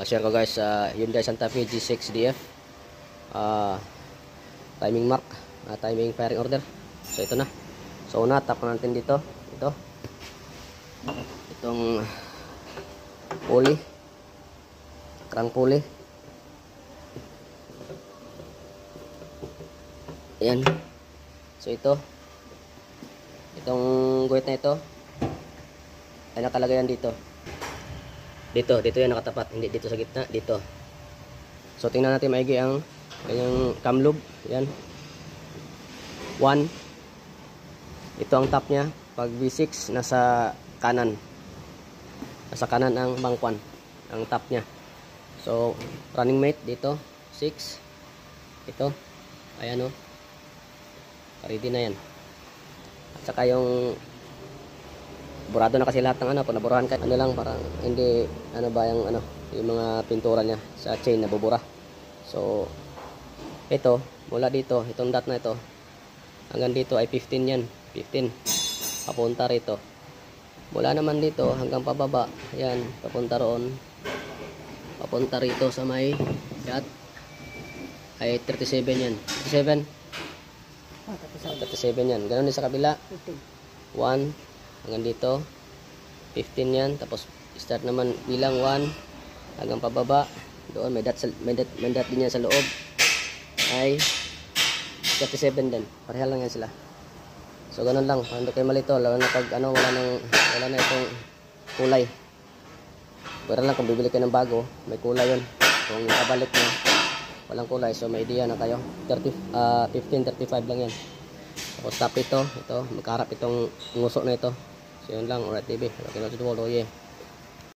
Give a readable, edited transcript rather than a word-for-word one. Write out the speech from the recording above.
Share ko guys sa Hyundai Santa Fe G6 DF. Timing mark, timing firing order. So ito na. So una, tap natin dito. Itong pulley, crank pulley. Ayan. So itong guhit na ito ay nakalagay yan dito yan nakatapat, hindi dito sa gitna, dito. So tingnan natin maigi ang kanyang cam lube. Yan 1. Ito ang top nya. Pag V6 nasa kanan ang bangkwan, ang top nya. So running mate dito 6. Ito ayan, ready na yan. At saka yung burado na kasi lahat ng pag naburahan ka, lang parang hindi yung mga pintura niya sa chain nabubura. So ito mula dito, itong dot na ito hanggang dito ay 15 yan, 15 papunta rito. Mula naman dito hanggang pababa yan, papunta roon, papunta rito sa may dot ay 37 yan, 37 yan. Ganun din sa kabila, 1 hanggang dito 15 yan. Tapos start naman bilang 1 hanggang pababa doon, may dot din yan sa loob ay 37 din. Pareha lang yan sila. So ganun lang, hindi kayo malito, lalo na pag wala na itong kulay. Pero lang kung bibili kayo ng bago, may kulay yun. Kung ikabalik na walang kulay, so may idea na kayo. 15-35 lang yan. Tapos stop ito magkaharap itong nguso na ito. So yun lang, Alright TV. Okay na ito, yeah.